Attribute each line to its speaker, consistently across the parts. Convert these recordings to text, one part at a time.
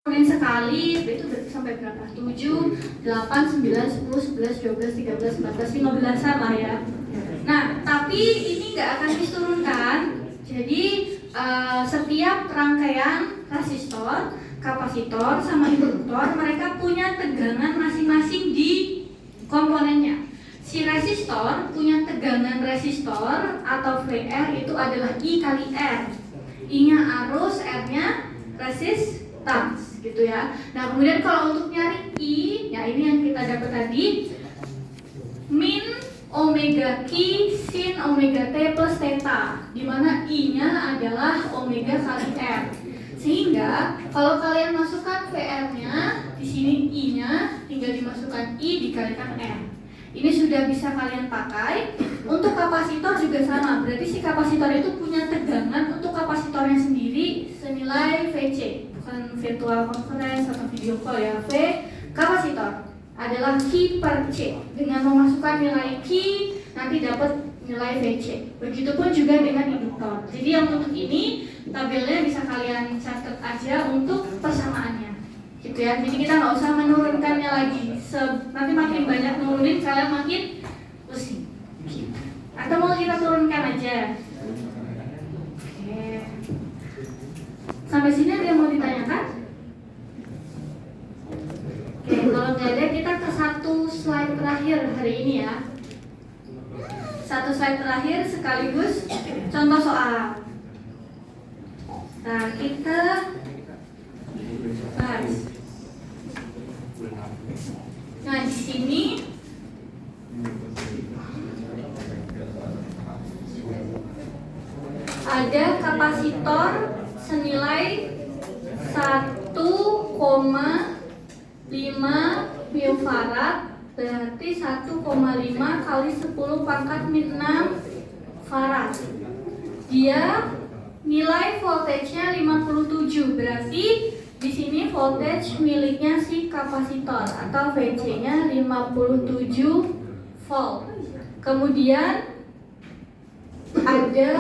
Speaker 1: sekali itu sampai berapa? 7, 8, 9, 10, 11, 12, 13, 14, 15-an lah ya. Nah, tapi ini nggak akan diturunkan. Jadi setiap rangkaian resistor, kapasitor, sama induktor mereka punya tegangan masing-masing di komponennya. Si resistor punya tegangan resistor atau VR itu adalah I kali R. I-nya arus, R-nya resistance gitu ya. Nah, kemudian kalau untuk nyari I, ya ini yang kita dapat tadi, min omega Q sin omega T plus theta, di mana I-nya adalah omega kali R. Sehingga kalau kalian masukkan VR-nya, di sini I-nya tinggal dimasukkan I dikalikan R. Ini sudah bisa kalian pakai. Untuk kapasitor juga sama. Berarti si kapasitor itu punya tegangan untuk kapasitornya sendiri senilai VC, bukan virtual conference atau video call ya. V kapasitor adalah Q per C. Dengan memasukkan nilai Q nanti dapat nilai VC. Begitupun juga dengan induktor. Jadi yang untuk ini tabelnya bisa kalian catat aja untuk persamaannya. Gitu ya. Jadi kita nggak usah menurunkannya lagi. Nanti makin banyak nurunin kalian makin pusing. Atau mau kita turunkan aja? Oke. Sampai sini ada yang mau ditanyakan? Oke, kalau nggak ada kita ke satu slide terakhir hari ini ya. Satu slide terakhir sekaligus contoh soal. Nah, kita bahas. Nah, di sini ada kapasitor senilai 1,5 microfarad, berarti 1,5 kali 10 pangkat min 6 farad. Dia nilai voltage-nya 57, berarti di sini voltage miliknya si kapasitor atau VC-nya 57 volt. Kemudian ada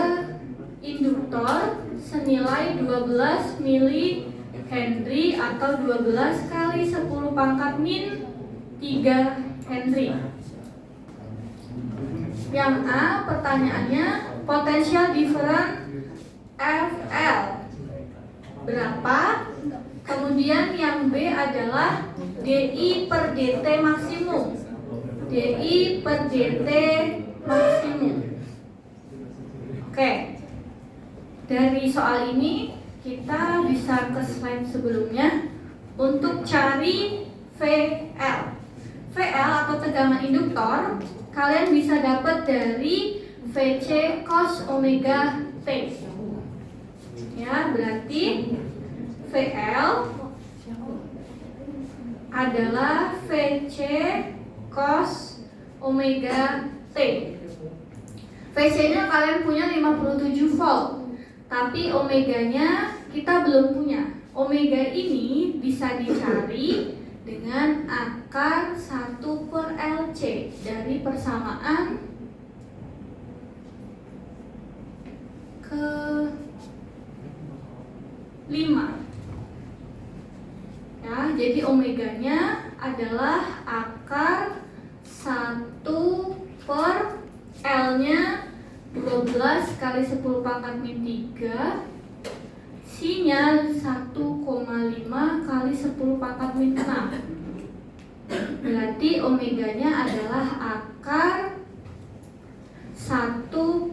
Speaker 1: induktor senilai 12 mH atau 12 kali 10 pangkat min 3 Henry. Yang A pertanyaannya potential difference FL berapa? Kemudian yang B adalah DI per DT maksimum. DI per DT maksimum. Oke. Dari soal ini kita bisa ke slide sebelumnya untuk cari VL. VL atau tegangan induktor kalian bisa dapat dari VC cos omega T. Ya, berarti VL adalah VC cos omega T. VC-nya kalian punya 57 volt, tapi omeganya kita belum punya. Omega ini bisa dicari dengan akar 1 per LC dari persamaan ke 5. Ya, jadi omeganya adalah akar 1 per L-nya 12 kali 10 pangkat min 3, C-nya 1,5 kali 10 pangkat min 6. Berarti omeganya adalah akar 1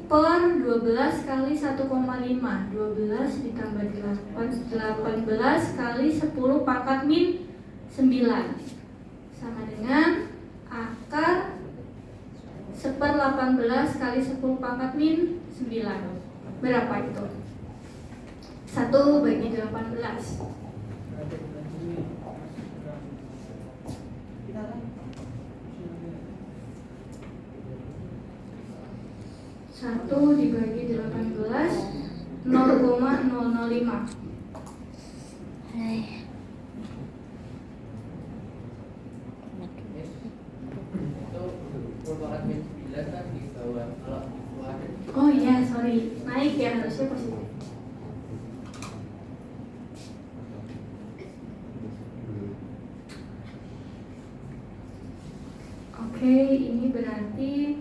Speaker 1: per 12 kali 1,5. 12 ditambah 8, 18 kali 10 pangkat min 9 sama dengan akar 1/18 kali 10 pangkat min 9. Berapa itu? 1/18. Satu dibagi 18 0,005. Oh iya, sorry, naik ya, harusnya positif. Oke, ini berarti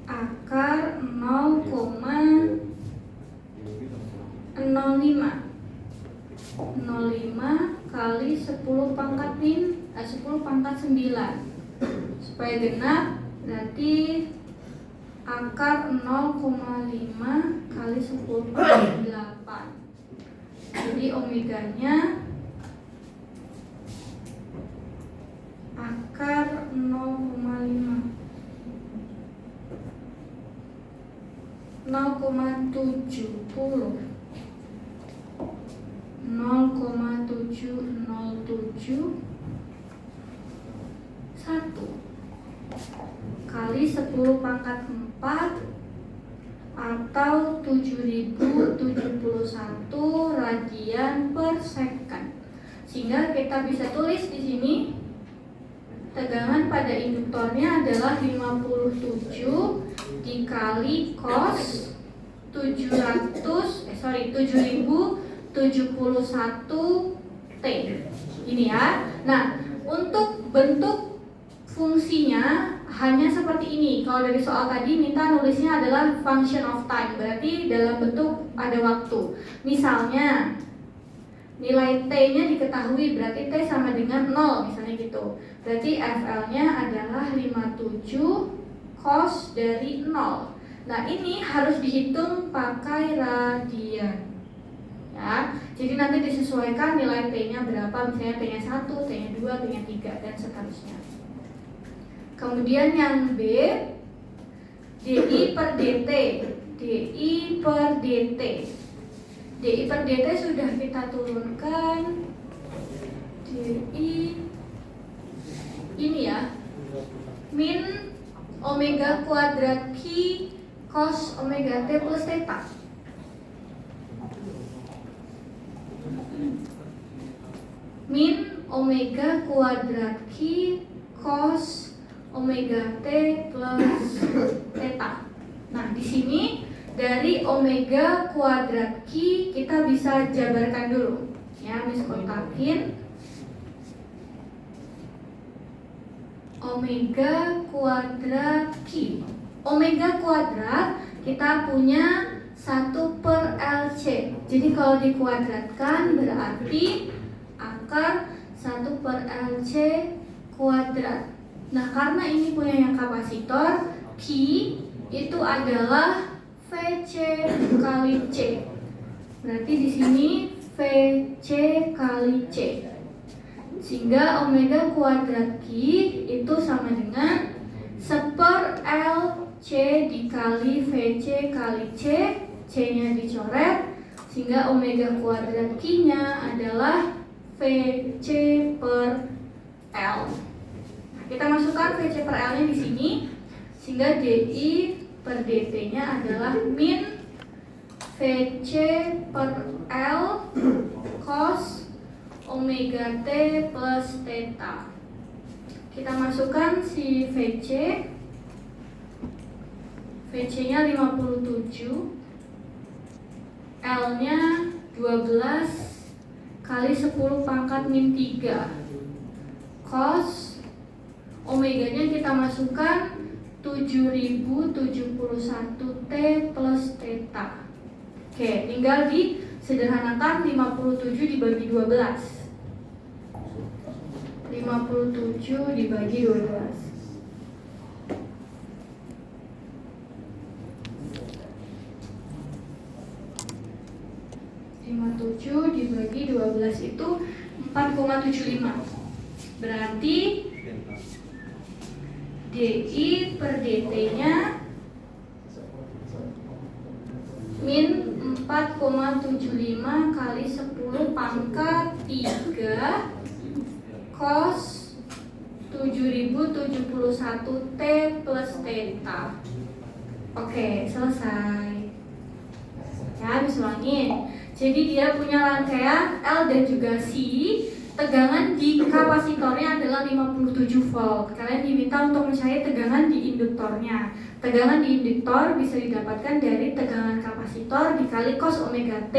Speaker 1: akar 0,05 kali 10 pangkat 9 supaya genap, berarti akar 0,5 kali 10 pangkat 8. Jadi omeganya akar 0,5 0,70 0,707 1 kali 10 pangkat 4 atau 7071 radian per second. Sehingga kita bisa tulis di sini tegangan pada induktornya adalah 57 dikali cos 7071 T. Ini ya. Nah, untuk bentuk fungsinya hanya seperti ini. Kalau dari soal tadi minta nulisnya adalah function of time, berarti dalam bentuk ada waktu. Misalnya nilai T-nya diketahui, berarti T sama dengan 0 misalnya gitu. Berarti FL-nya adalah 57 cos dari 0. Nah, ini harus dihitung pakai radian. Ya, jadi nanti disesuaikan nilai T-nya berapa, misalnya T-nya 1, T-nya 2, T-nya 3 dan seterusnya. Kemudian yang B, DI per DT. DI per DT. DI per DT sudah kita turunkan. DI ini ya, min omega kuadrat Q cos omega T plus theta. Min omega kuadrat Q cos omega T plus theta. Nah, di sini dari omega kuadrat Q kita bisa jabarkan dulu. Ya, Miss kontakin. Omega kuadrat Q. Omega kuadrat kita punya 1 per LC. Jadi kalau dikuadratkan berarti akar 1 per LC kuadrat. Nah, karena ini punya yang kapasitor, Q itu adalah VC kali C. Berarti di sini VC kali C. Sehingga omega kuadrat Q itu sama dengan 1 LC dikali VC kali C. C-nya dicoret. Sehingga omega kuadrat Q-nya adalah VC per L. Kita masukkan VC per L-nya di sini, sehingga DI per DT-nya adalah min VC per L cos omega T plus theta. Kita masukkan si VC. VC-nya 57, L-nya 12 kali 10 pangkat min 3 cos omeganya kita masukkan 7071 T plus theta. Oke, tinggal disederhanakan 57 dibagi 12. 57 dibagi 12. 57 dibagi 12 itu 4,75. Berarti DI per DT-nya min 4,75 kali 10 pangkat 3 cos 7071 T plus theta. Oke, selesai. Ya, habis ulangin. Jadi dia punya rangkaian L dan juga C tegangan di kapasitornya adalah 57 volt. Kalian diminta untuk mencari tegangan di induktornya. Tegangan di induktor bisa didapatkan dari tegangan kapasitor dikali cos omega T.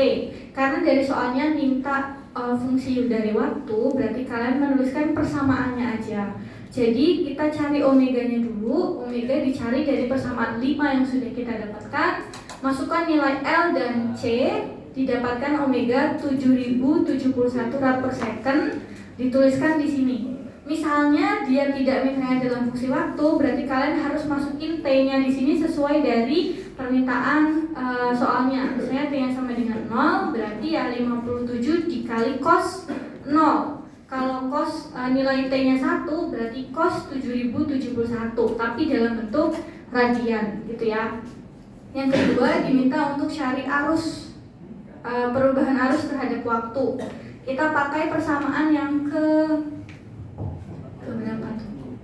Speaker 1: Karena dari soalnya minta fungsi dari waktu, berarti kalian menuliskan persamaannya aja. Jadi kita cari omeganya dulu. Omega dicari dari persamaan 5 yang sudah kita dapatkan. Masukkan nilai L dan C, didapatkan omega 7071 rad per second, dituliskan di sini. Misalnya dia tidak mintanya dalam fungsi waktu, berarti kalian harus masukin T-nya di sini sesuai dari permintaan soalnya. Misalnya T-nya sama dengan 0, berarti ya 57 dikali cos 0. Kalau cos nilai T-nya 1, berarti cos 7071, tapi dalam bentuk radian gitu ya. Yang kedua diminta untuk cari arus, perubahan arus terhadap waktu. Kita pakai persamaan yang ke berapa tuh?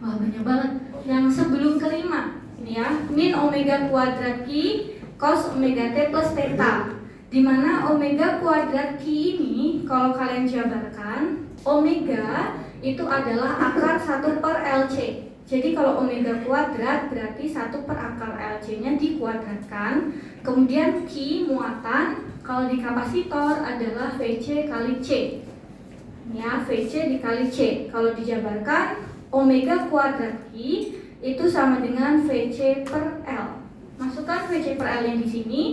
Speaker 1: Wah, banyak banget. Yang sebelum kelima ini ya, min omega kuadrat Q cos omega T plus theta. Dimana omega kuadrat Q ini kalau kalian jabarkan, omega itu adalah akar 1 per LC. Jadi kalau omega kuadrat berarti 1 per akar LC nya dikuadratkan. Kemudian Q muatan, kalau di kapasitor adalah VC kali C. Ya, VC dikali C. Kalau dijabarkan, omega kuadrat Q itu sama dengan VC per L. Masukkan VC per L yang di sini.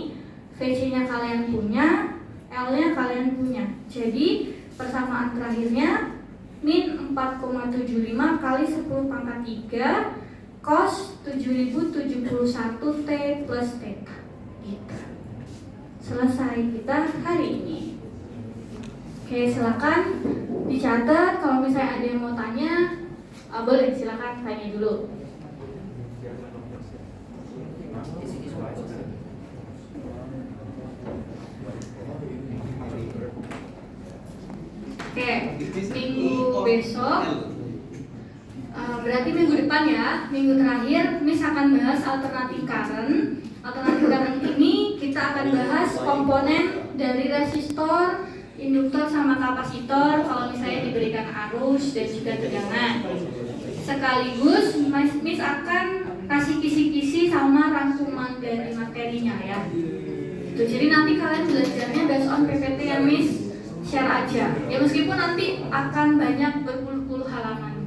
Speaker 1: VC-nya kalian punya, L-nya kalian punya. Jadi persamaan terakhirnya min 4,75 kali 10 pangkat 3 cos 7071 T plus theta. Gitu. Selesai kita hari ini. Oke, silakan dicatat. Kalau misalnya ada yang mau tanya, boleh silakan tanya dulu. Oke, minggu besok, berarti minggu depan ya, minggu terakhir, Miss akan bahas alternatif current. Alternatif current ini kita akan bahas komponen dari resistor, induktor sama kapasitor kalau misalnya diberikan arus dan juga tegangan. Sekaligus Miss akan kasih kisi-kisi sama rangkuman dari materinya ya. Jadi nanti kalian belajarnya based on PPT yang Miss share aja. Ya meskipun nanti akan banyak berpuluh-puluh halaman.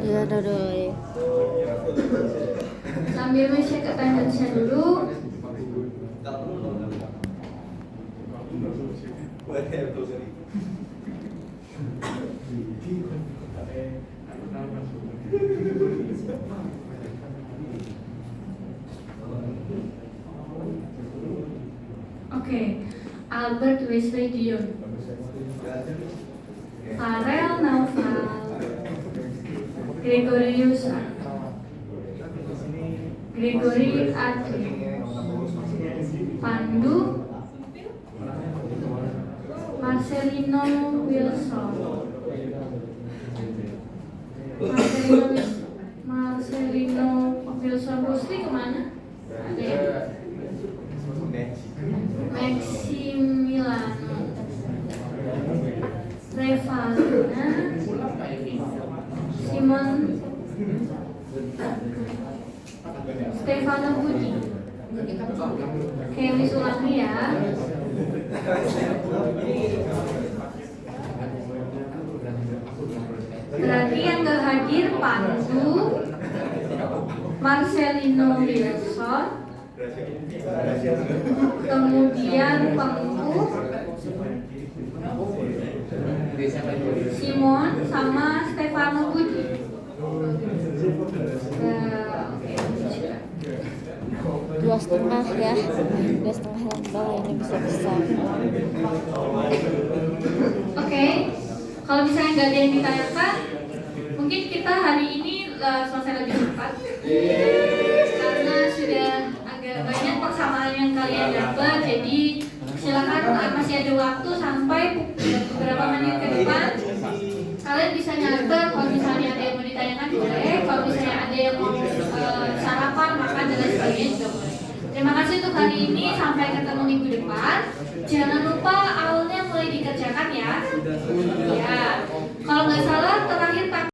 Speaker 2: Iya, Doi.
Speaker 1: Sambil Miss cek attendance-nya dulu. Oke, Albert Wesley Dion, Farel Naufal, Gregorius Gregory Adri, Pandu, Marcelino Wilson, Marcelino Wilson Rusli kemana? Ada ya? Maximiliano, Revalina, Simon, Stefano Budi. Oke, Miss ulangi ya. Berarti yang gak hadir Pandu, Marcelino Wilson, kemudian Pengku, Simon sama Stefano Budi.
Speaker 2: Dua setengah ya, 2,5 lembar ini bisa.
Speaker 1: Oke, kalau misalnya nggak ada yang ditanyakan, mungkin kita hari ini selesai lebih cepat karena sudah agak banyak persamaan yang kalian dapat. Jadi silakan, masih ada waktu sampai beberapa menit ke depan. Kalian bisa nyatet, kalau misalnya ada yang mau ditanyakan boleh, kalau misalnya ada yang mau sarapan, makan dan lain sebagainya juga boleh. Terima kasih untuk hari ini, sampai ketemu minggu depan. Jangan lupa